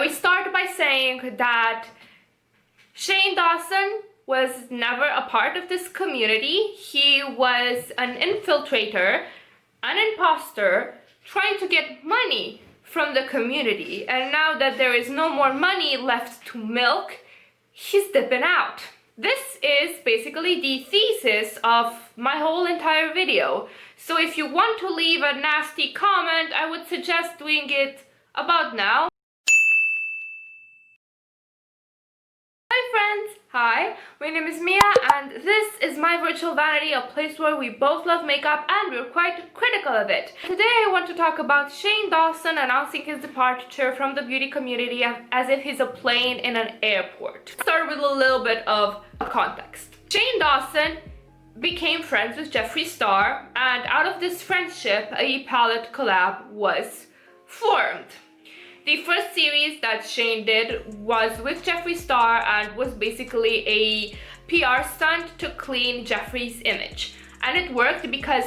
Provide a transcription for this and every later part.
We start by saying that Shane Dawson was never a part of this community. He was an infiltrator, an impostor, trying to get money from the community. And now that there is no more money left to milk, he's dipping out. This is basically the thesis of my whole entire video. So if you want to leave a nasty comment, I would suggest doing it about now. Hi friends! Hi, my name is Mia and this is my virtual vanity, a place where we both love makeup and we're quite critical of it. Today I want to talk about Shane Dawson announcing his departure from the beauty community as if he's a plane in an airport. Start with a little bit of context. Shane Dawson became friends with Jeffree Star, and out of this friendship a palette collab was formed. The first series that Shane did was with Jeffree Star and was basically a PR stunt to clean Jeffree's image. And it worked because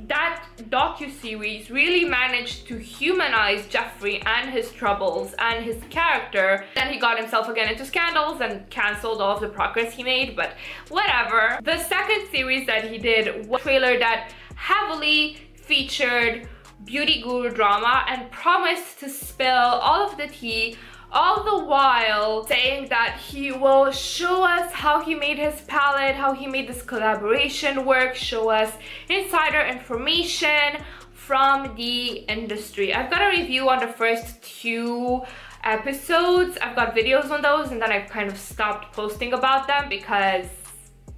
that docu-series really managed to humanize Jeffree and his troubles and his character. Then he got himself again into scandals and cancelled all of the progress he made, but whatever. The second series that he did was a trailer that heavily featured beauty guru drama and promised to spill all of the tea, all the while saying that he will show us how he made his palette, how he made this collaboration work, show us insider information from the industry. I've got a review on the first 2 episodes. I've got videos on those, and then I've kind of stopped posting about them because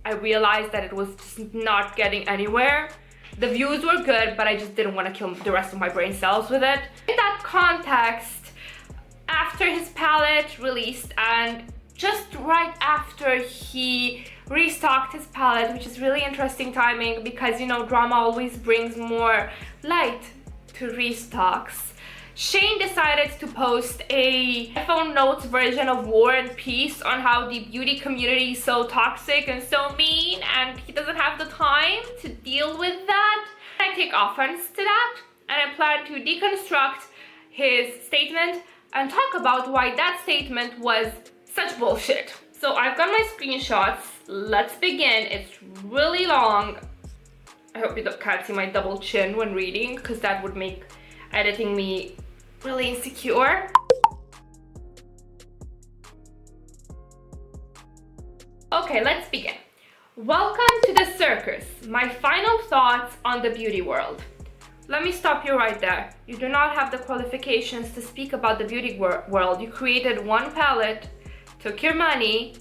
I realized that it was just not getting anywhere. The views were good, but I just didn't want to kill the rest of my brain cells with it. In that context, after his palette released and just right after he restocked his palette, which is really interesting timing because, you know, drama always brings more light to restocks, Shane decided to post a iPhone notes version of War and Peace on how the beauty community is so toxic and so mean and he doesn't have the time to deal with that. I take offense to that and I plan to deconstruct his statement and talk about why that statement was such bullshit. So I've got my screenshots. Let's begin. It's really long. I hope you can't see my double chin when reading because that would make editing me really insecure. Okay, let's begin. Welcome to the circus. My final thoughts on the beauty world. Let me stop you right there. You do not have the qualifications to speak about the beauty world. You created one palette, took your money,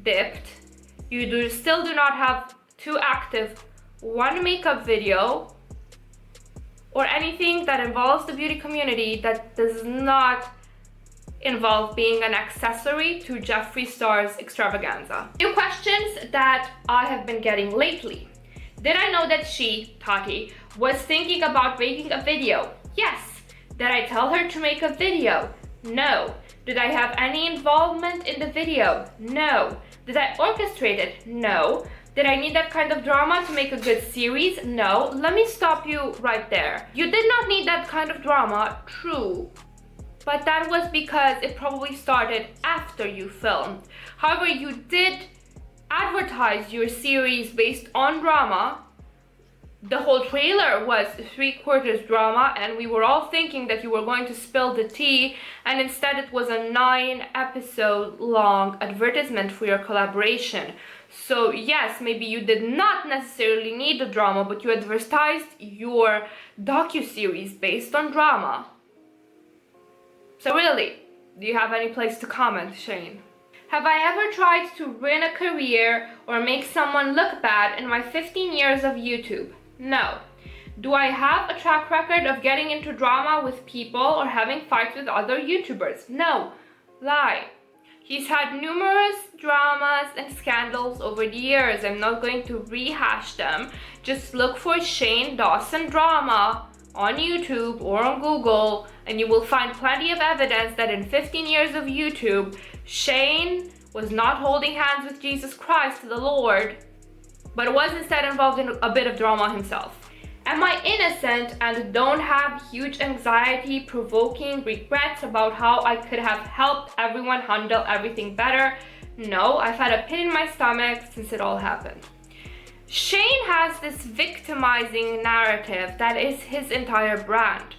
dipped. You still do not have 2 active, 1 makeup video, or anything that involves the beauty community that does not involve being an accessory to Jeffree Star's extravaganza. 2 questions that I have been getting lately. Did I know that she, Tati, was thinking about making a video? Yes. Did I tell her to make a video? No. Did I have any involvement in the video? No. Did I orchestrate it? No. Did I need that kind of drama to make a good series? No. Let me stop you right there. You did not need that kind of drama, true. But that was because it probably started after you filmed. However, you did advertise your series based on drama. The whole trailer was 3/4 drama and we were all thinking that you were going to spill the tea, and instead it was a 9-episode long advertisement for your collaboration. So yes, maybe you did not necessarily need the drama, but you advertised your docu-series based on drama. So really, do you have any place to comment, Shane? Have I ever tried to ruin a career or make someone look bad in my 15 years of YouTube? No. Do I have a track record of getting into drama with people or having fights with other YouTubers? No. Lie. He's had numerous dramas and scandals over the years. I'm not going to rehash them. Just look for Shane Dawson drama on YouTube or on Google and you will find plenty of evidence that in 15 years of YouTube, Shane was not holding hands with Jesus Christ, the Lord, but was instead involved in a bit of drama himself. Am I innocent and don't have huge anxiety, provoking regrets about how I could have helped everyone handle everything better? No, I've had a pit in my stomach since it all happened. Shane has this victimizing narrative that is his entire brand.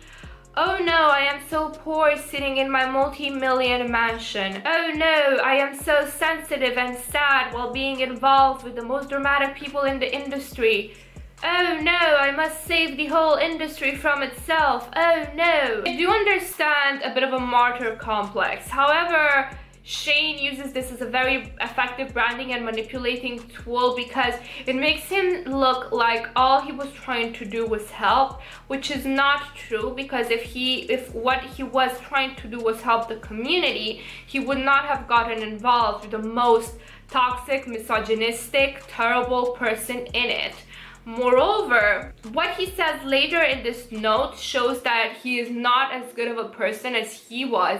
Oh no, I am so poor sitting in my multi-million mansion. Oh no, I am so sensitive and sad while being involved with the most dramatic people in the industry. Oh no, I must save the whole industry from itself. Oh no. I do understand a bit of a martyr complex. However, Shane uses this as a very effective branding and manipulating tool because it makes him look like all he was trying to do was help, which is not true, because if what he was trying to do was help the community, he would not have gotten involved with the most toxic, misogynistic, terrible person in it. Moreover, what he says later in this note shows that he is not as good of a person as he was,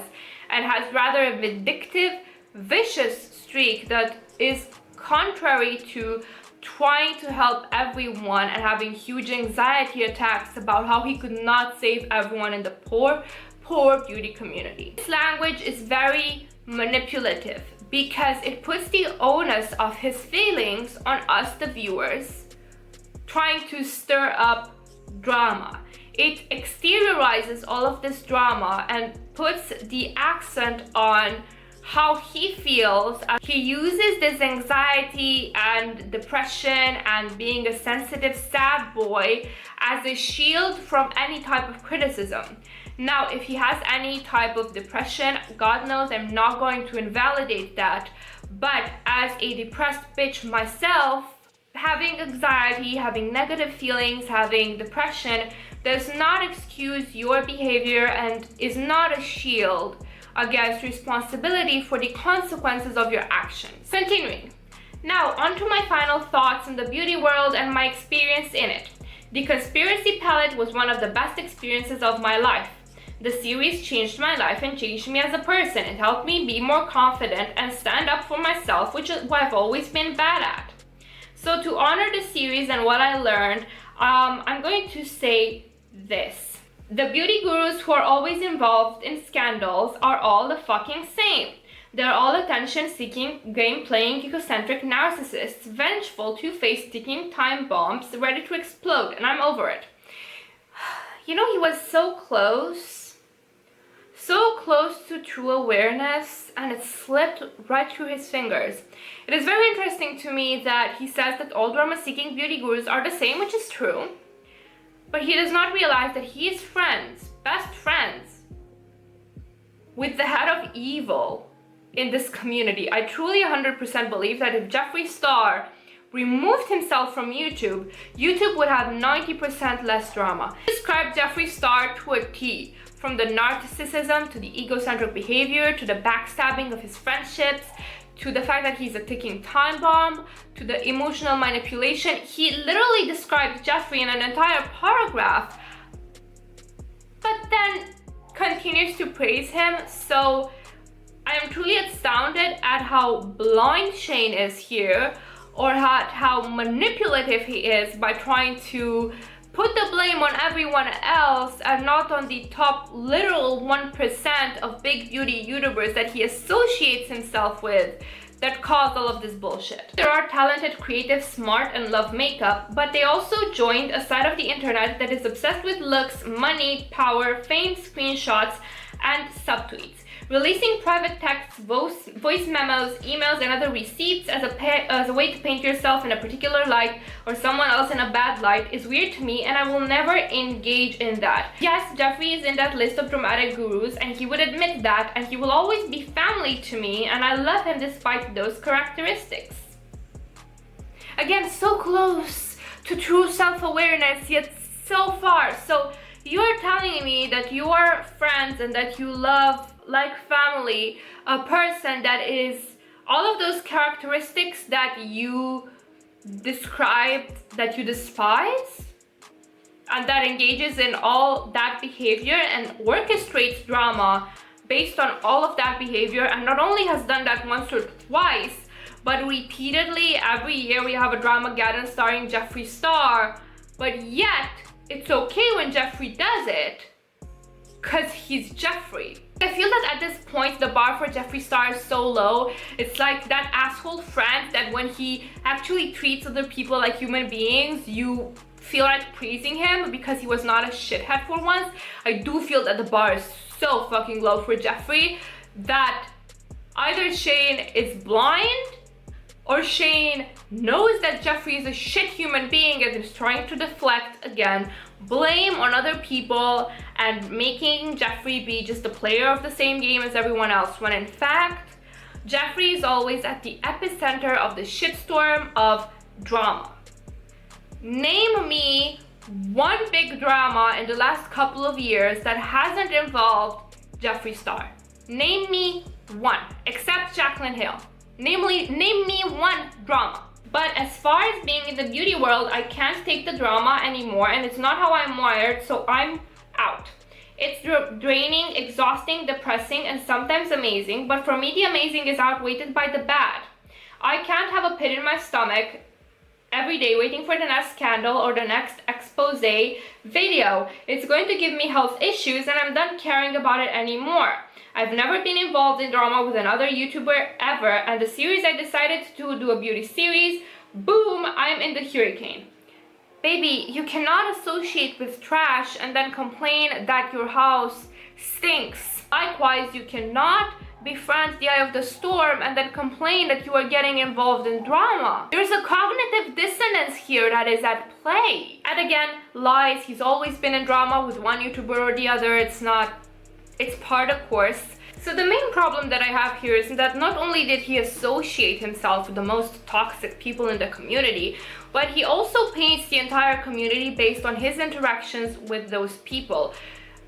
and has rather a vindictive, vicious streak that is contrary to trying to help everyone and having huge anxiety attacks about how he could not save everyone in the poor beauty community. This language is very manipulative because it puts the onus of his feelings on us, the viewers, trying to stir up drama. It exteriorizes all of this drama and puts the accent on how he feels. He uses this anxiety and depression and being a sensitive, sad boy as a shield from any type of criticism. Now, if he has any type of depression, God knows I'm not going to invalidate that. But as a depressed bitch myself, having anxiety, having negative feelings, having depression does not excuse your behavior and is not a shield against responsibility for the consequences of your actions. Continuing. Now, on to my final thoughts on the beauty world and my experience in it. The Conspiracy palette was one of the best experiences of my life. The series changed my life and changed me as a person. It helped me be more confident and stand up for myself, which is what I've always been bad at. So to honor the series and what I learned, I'm going to say this. The beauty gurus who are always involved in scandals are all the fucking same. They're all attention-seeking, game-playing, egocentric narcissists, vengeful, two-faced, ticking time bombs, ready to explode, and I'm over it. You know, he was so close to true awareness, and it slipped right through his fingers. It is very interesting to me that he says that all drama-seeking beauty gurus are the same, which is true, but he does not realize that he is friends, best friends, with the head of evil in this community. I truly 100% believe that if Jeffree Star removed himself from YouTube, YouTube would have 90% less drama. He described Jeffree Star to a T, from the narcissism to the egocentric behavior to the backstabbing of his friendships to the fact that he's a ticking time bomb to the emotional manipulation. He literally described Jeffree in an entire paragraph, but then continues to praise him. So I am truly astounded at how blind Shane is here, or at how manipulative he is by trying to put the blame on everyone else and not on the top literal 1% of big beauty YouTubers that he associates himself with that caused all of this bullshit. There are talented, creative, smart, and love makeup, but they also joined a side of the internet that is obsessed with looks, money, power, fame, screenshots, and subtweets. Releasing private texts, voice memos, emails, and other receipts as a way to paint yourself in a particular light or someone else in a bad light is weird to me, and I will never engage in that. Yes, Jeffree is in that list of dramatic gurus, and he would admit that, and he will always be family to me, and I love him despite those characteristics. Again, so close to true self-awareness, yet so far. So you're telling me that you are friends and that you love, like family, a person that is all of those characteristics that you described that you despise, and that engages in all that behavior and orchestrates drama based on all of that behavior, and not only has done that once or twice, but repeatedly every year we have a Dramageddon starring Jeffree Star, but yet it's okay when Jeffree does it because he's Jeffree. I feel that at this point the bar for Jeffree Star is so low. It's like that asshole friend that when he actually treats other people like human beings, you feel like praising him because he was not a shithead for once. I do feel that the bar is so fucking low for Jeffree that either Shane is blind or Shane knows that Jeffree is a shit human being and is trying to deflect again blame on other people and making Jeffree be just a player of the same game as everyone else, when in fact Jeffree is always at the epicenter of the shitstorm of drama. Name me one big drama in the last couple of years that hasn't involved Jeffree Star. Name me one, except Jaclyn Hill. Name me one drama. But as far as being in the beauty world, I can't take the drama anymore, and it's not how I'm wired, so I'm out. It's draining, exhausting, depressing, and sometimes amazing, but for me the amazing is outweighed by the bad. I can't have a pit in my stomach every day waiting for the next scandal or the next expose video. It's going to give me health issues, and I'm done caring about it anymore. I've never been involved in drama with another YouTuber ever, and the series I decided to do a beauty series, boom, I'm in the hurricane. Baby, you cannot associate with trash and then complain that your house stinks. Likewise, you cannot befriend the eye of the storm and then complain that you are getting involved in drama. There's a cognitive dissonance here that is at play. And again, lies, he's always been in drama with one YouTuber or the other. It's part of course. So the main problem that I have here is that not only did he associate himself with the most toxic people in the community, but he also paints the entire community based on his interactions with those people.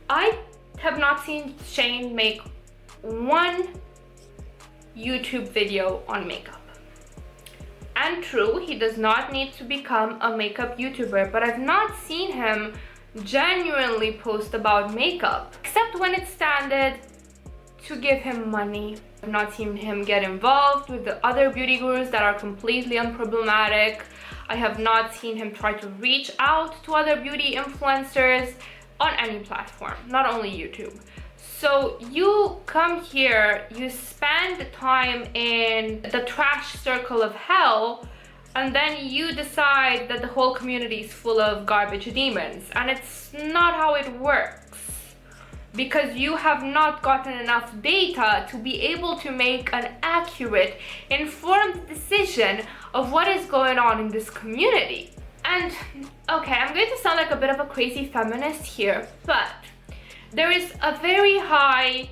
I have not seen Shane make one YouTube video on makeup. And true, he does not need to become a makeup YouTuber, but I've not seen him genuinely post about makeup, except when it's standard to give him money. I've not seen him get involved with the other beauty gurus that are completely unproblematic. I have not seen him try to reach out to other beauty influencers on any platform, not only YouTube. So you come here, you spend time in the trash circle of hell, and then you decide that the whole community is full of garbage demons. And it's not how it works, because you have not gotten enough data to be able to make an accurate, informed decision of what is going on in this community. And okay, I'm going to sound like a bit of a crazy feminist here, but there is a very high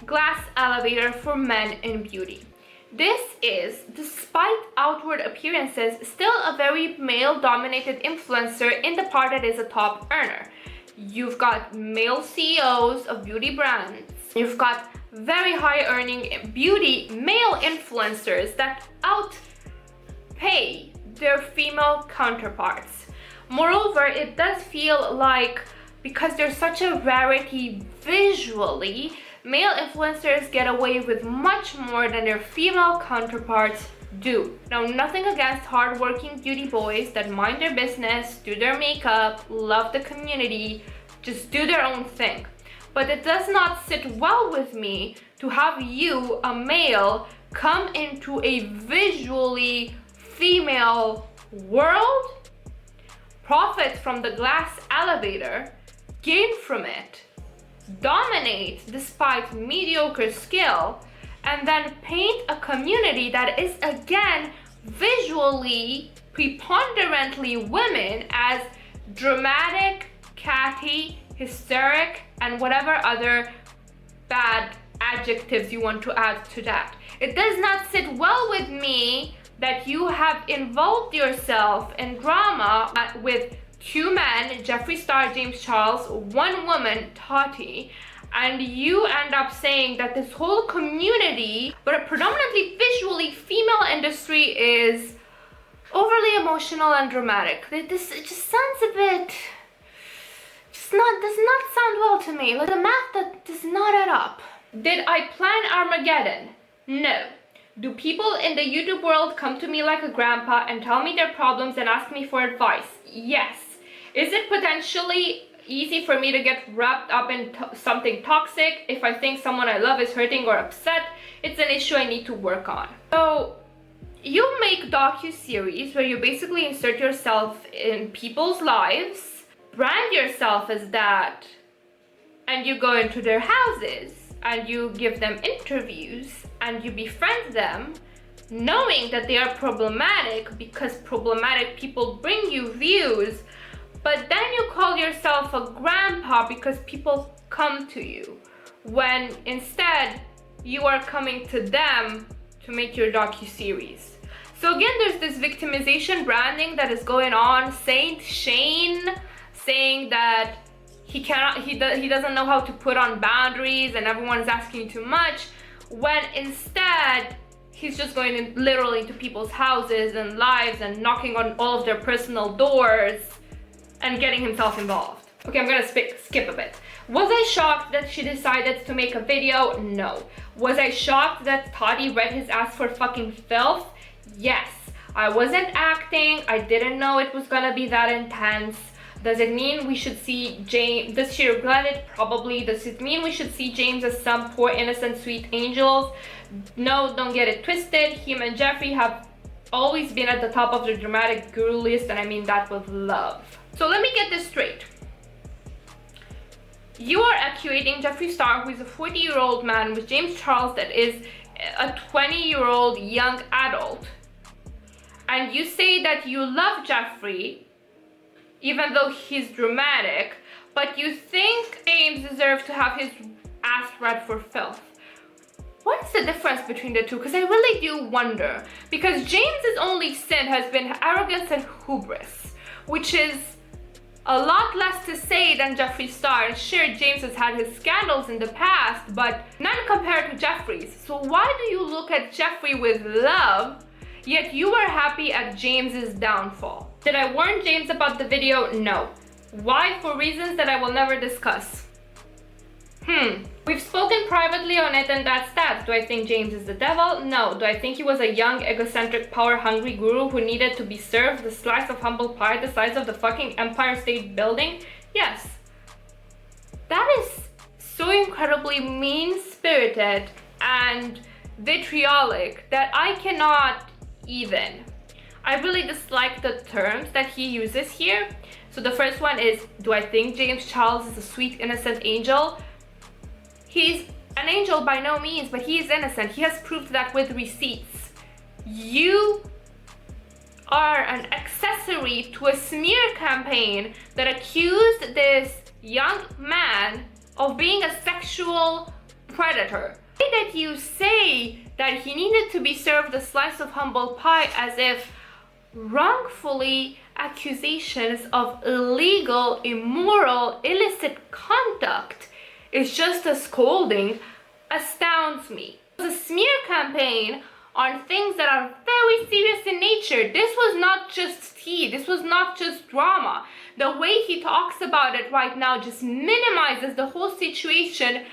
glass elevator for men in beauty. This is, despite outward appearances, still a very male-dominated influencer in the part that is a top earner. You've got male CEOs of beauty brands. You've got very high-earning beauty male influencers that outpay their female counterparts. Moreover, it does feel like, because there's such a rarity visually, male influencers get away with much more than their female counterparts do. Now, nothing against hardworking beauty boys that mind their business, do their makeup, love the community, just do their own thing. But it does not sit well with me to have you, a male, come into a visually female world, profit from the glass elevator, gain from it, dominate despite mediocre skill, and then paint a community that is again visually preponderantly women as dramatic, catty, hysteric, and whatever other bad adjectives you want to add to that. It does not sit well with me that you have involved yourself in drama with two men, Jeffree Star, James Charles, one woman, Tati, and you end up saying that this whole community, but a predominantly visually female industry, is overly emotional and dramatic. It just sounds a bit, does not sound well to me. Like the math that does not add up. Did I plan Armageddon? No. Do people in the YouTube world come to me like a grandpa and tell me their problems and ask me for advice? Yes. Is it potentially easy for me to get wrapped up in something toxic if I think someone I love is hurting or upset? It's an issue I need to work on. So you make docu-series where you basically insert yourself in people's lives, brand yourself as that, and you go into their houses and you give them interviews and you befriend them, knowing that they are problematic because problematic people bring you views, but then you call yourself a grandpa because people come to you, when instead you are coming to them to make your docu-series. So again, there's this victimization branding that is going on. Saint Shane saying that he doesn't know how to put on boundaries and everyone's asking too much, when instead he's just going in literally into people's houses and lives and knocking on all of their personal doors and getting himself involved. Okay, I'm gonna skip a bit. Was I shocked that she decided to make a video? No. Was I shocked that Toddy read his ass for fucking filth? Yes. I wasn't acting. I didn't know it was gonna be that intense. Does it mean we should see James? Does she regret it? Probably. Does it mean we should see James as some poor innocent sweet angels? No, don't get it twisted. Him and Jeffree have always been at the top of the dramatic guru list, and I mean that with love. So let me get this straight. You are equating Jeffree Star, who is a 40-year-old man, with James Charles, that is a 20-year-old young adult. And you say that you love Jeffree, even though he's dramatic, but you think James deserves to have his ass read for filth. What's the difference between the two? Because I really do wonder. Because James's only sin has been arrogance and hubris, which is a lot less to say than Jeffree Star. And sure, James has had his scandals in the past, but none compared to Jeffree's. So why do you look at Jeffree with love, yet you are happy at James's downfall? Did I warn James about the video? No. Why? For reasons that I will never discuss. We've spoken privately on it, and that's that. Do I think James is the devil? No. Do I think he was a young, egocentric, power-hungry guru who needed to be served a slice of humble pie the size of the fucking Empire State Building? Yes. That is so incredibly mean-spirited and vitriolic that I cannot even. I really dislike the terms that he uses here. So the first one is, do I think James Charles is a sweet, innocent angel? He's an angel by no means, but he is innocent. He has proved that with receipts. You are an accessory to a smear campaign that accused this young man of being a sexual predator. The way that you say that he needed to be served a slice of humble pie, as if wrongfully accusations of illegal, immoral, illicit conduct is just a scolding, astounds me. It was a smear campaign on things that are very serious in nature. This was not just tea, this was not just drama. The way he talks about it right now just minimizes the whole situation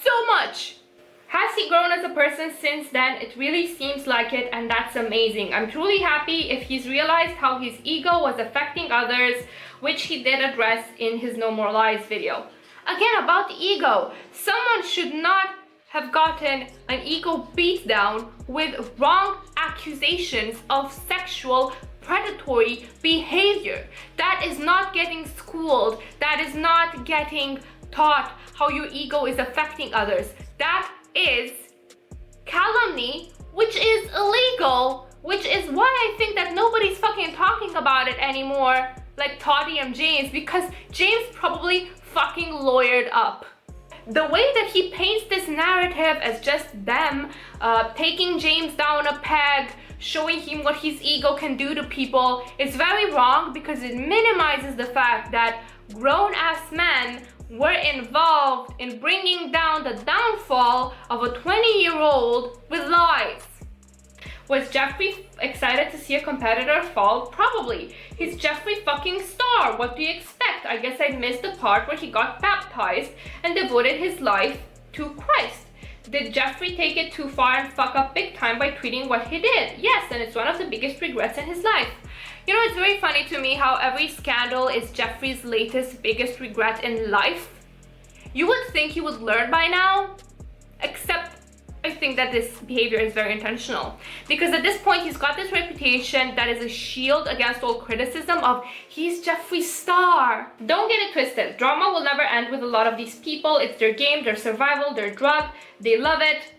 so much. Has he grown as a person since then? It really seems like it, and that's amazing. I'm truly happy if he's realized how his ego was affecting others, which he did address in his No More Lies video. Again, about the ego. Someone should not have gotten an ego beatdown with wrong accusations of sexual predatory behavior. That is not getting schooled. That is not getting taught how your ego is affecting others. That is calumny, which is illegal, which is why I think that nobody's fucking talking about it anymore, like Toddy and James, because James probably fucking lawyered up. The way that he paints this narrative as just them taking James down a peg, showing him what his ego can do to people, is very wrong, because it minimizes the fact that grown-ass men were involved in bringing down the downfall of a 20-year-old with lies. Was Jeffree excited to see a competitor fall? Probably. He's Jeffree fucking Star. What do you expect? I guess I missed the part where he got baptized and devoted his life to Christ. Did Jeffree take it too far and fuck up big time by tweeting what he did? Yes, and it's one of the biggest regrets in his life. You know, it's very funny to me how every scandal is Jeffree's latest biggest regret in life. You would think he would learn by now, except I think that this behavior is very intentional, because at this point he's got this reputation that is a shield against all criticism of he's Jeffree Star. Don't get it twisted. Drama will never end with a lot of these people. It's their game, their survival, their drug. They love it.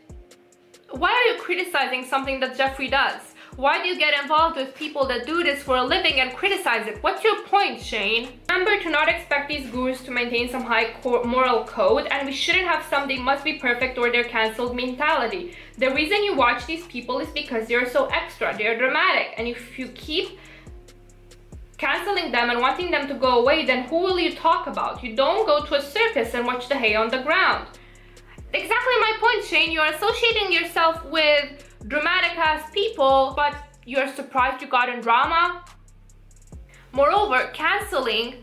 Why are you criticizing something that Jeffree does? Why do you get involved with people that do this for a living and criticize it? What's your point, Shane? Remember to not expect these gurus to maintain some high moral code, and we shouldn't have some they must be perfect or they're cancelled mentality. The reason you watch these people is because they're so extra, they're dramatic, and if you keep canceling them and wanting them to go away, then who will you talk about? You don't go to a circus and watch the hay on the ground. Exactly my point, Shane. You're associating yourself with dramatic ass people, but you're surprised you got in drama. Moreover, canceling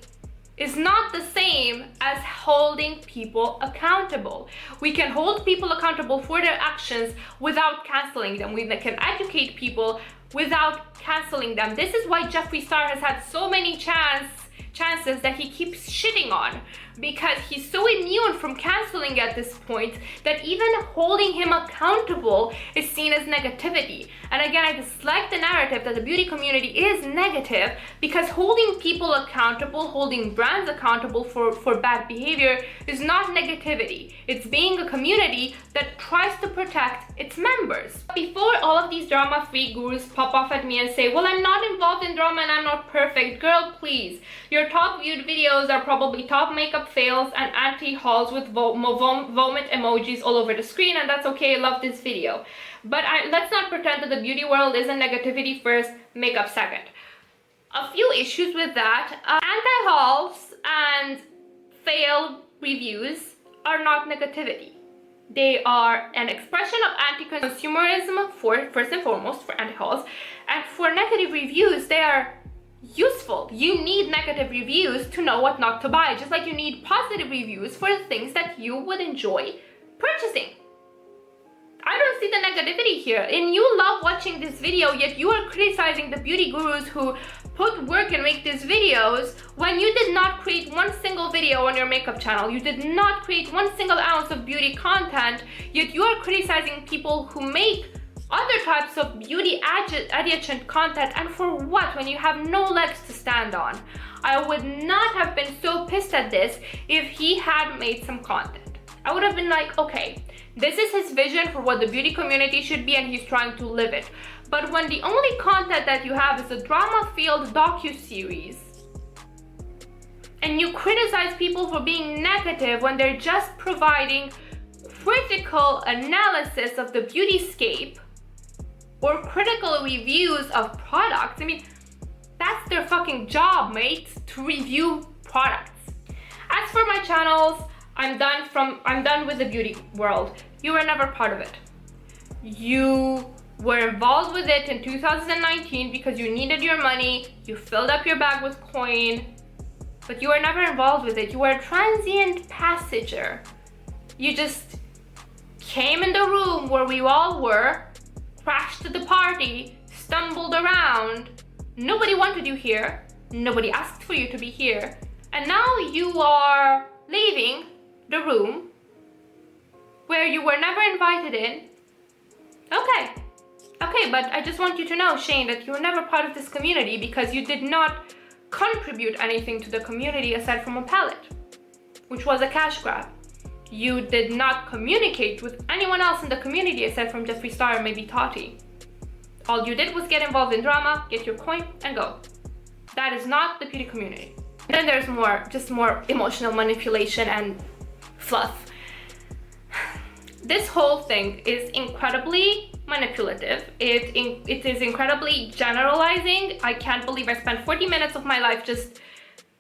is not the same as holding people accountable. We can hold people accountable for their actions without canceling them. We can educate people without canceling them. This is why Jeffree Star has had so many chances that he keeps shitting on, because he's so immune from canceling at this point that even holding him accountable is seen as negativity. And again, I dislike the narrative that the beauty community is negative, because holding people accountable, holding brands accountable for bad behavior is not negativity. It's being a community that tries to protect its members. Before all of these drama-free gurus pop off at me and say, well, I'm not involved in drama and I'm not perfect. Girl, please. Your top viewed videos are probably top makeup fails and anti-hauls with vomit emojis all over the screen, and that's okay. I love this video. But let's not pretend that the beauty world isn't negativity first, makeup second. A few issues with that. Anti-hauls and fail reviews are not negativity. They are an expression of anti-consumerism first and foremost for anti-hauls, and for negative reviews, they are useful. You need negative reviews to know what not to buy, just like you need positive reviews for the things that you would enjoy purchasing. I don't see the negativity here. And you love watching this video, yet you are criticizing the beauty gurus who put work and make these videos when you did not create one single video on your makeup channel. You did not create one single ounce of beauty content, yet you are criticizing people who make other types of beauty adjacent content. And for what, when you have no legs to stand on? I would not have been so pissed at this if he had made some content. I would have been like, okay, this is his vision for what the beauty community should be and he's trying to live it. But when the only content that you have is a drama-filled docu-series, and you criticize people for being negative when they're just providing critical analysis of the beautyscape or critical reviews of products, I mean, that's their fucking job, mate, to review products. As for my channels, I'm done with the beauty world. You were never part of it. You were involved with it in 2019 because you needed your money, you filled up your bag with coin, but you were never involved with it. You were a transient passenger. You just came in the room where we all were, crashed the party, stumbled around. Nobody wanted you here. Nobody asked for you to be here. And now you are leaving the room where you were never invited in. Okay, but I just want you to know, Shane, that you were never part of this community because you did not contribute anything to the community aside from a palette, which was a cash grab. You did not communicate with anyone else in the community aside from Jeffree Star and maybe Tati. All you did was get involved in drama, get your coin, and go. That is not the beauty community. Then there's more emotional manipulation and fluff. This whole thing is incredibly manipulative. It is incredibly generalizing. I can't believe I spent 40 minutes of my life just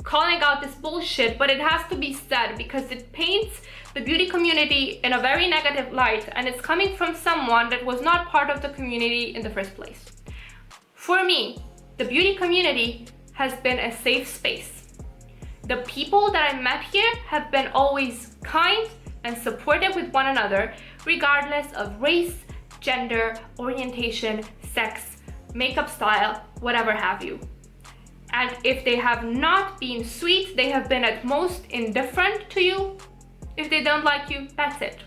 calling out this bullshit, but it has to be said because it paints the beauty community in a very negative light, and it's coming from someone that was not part of the community in the first place. For me, the beauty community has been a safe space. The people that I met here have been always kind and supportive with one another, regardless of race, gender, orientation, sex, makeup style, whatever have you. And if they have not been sweet, they have been at most indifferent to you. If they don't like you, that's it.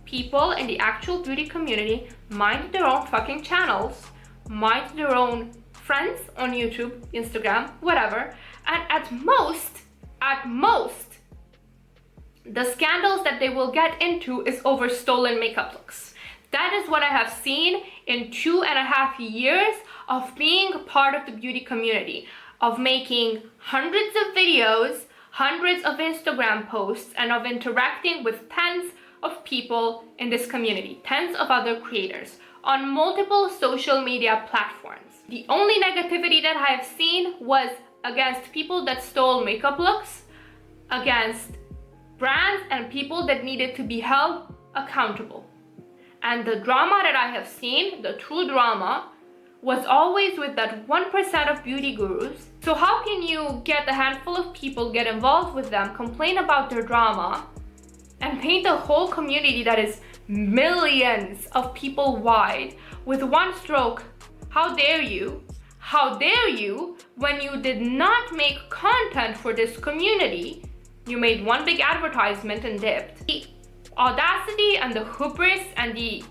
People in the actual beauty community mind their own fucking channels, mind their own friends on YouTube, Instagram, whatever. And at most, the scandals that they will get into is over stolen makeup looks. That is what I have seen in 2.5 years of being part of the beauty community, of making hundreds of videos, hundreds of Instagram posts, and of interacting with tens of people in this community, tens of other creators on multiple social media platforms. The only negativity that I have seen was against people that stole makeup looks, against brands and people that needed to be held accountable. And the drama that I have seen, the true drama, was always with that 1% of beauty gurus. So how can you get a handful of people, get involved with them, complain about their drama, and paint a whole community that is millions of people wide with one stroke? How dare you? How dare you, when you did not make content for this community, you made one big advertisement and dipped. The audacity and the hubris and the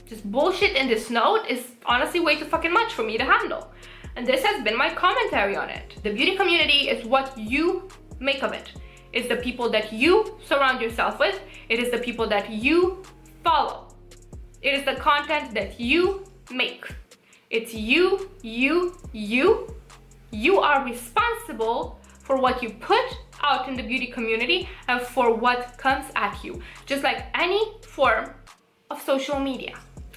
just bullshit in this note is honestly way too fucking much for me to handle. And this has been my commentary on it. The beauty community is what you make of it. It's the people that you surround yourself with. It is the people that you follow. It is the content that you make. It's you. You are responsible for what you put out in the beauty community and for what comes at you, just like any form of social media.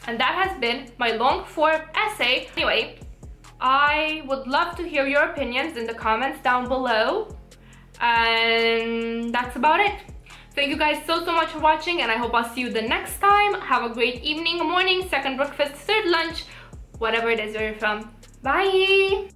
And that has been my long form essay. Anyway, I would love to hear your opinions in the comments down below. And that's about it. Thank you guys so much for watching, and I hope I'll see you the next time. Have a great evening, morning, second breakfast, third lunch, whatever it is where you're from. Bye!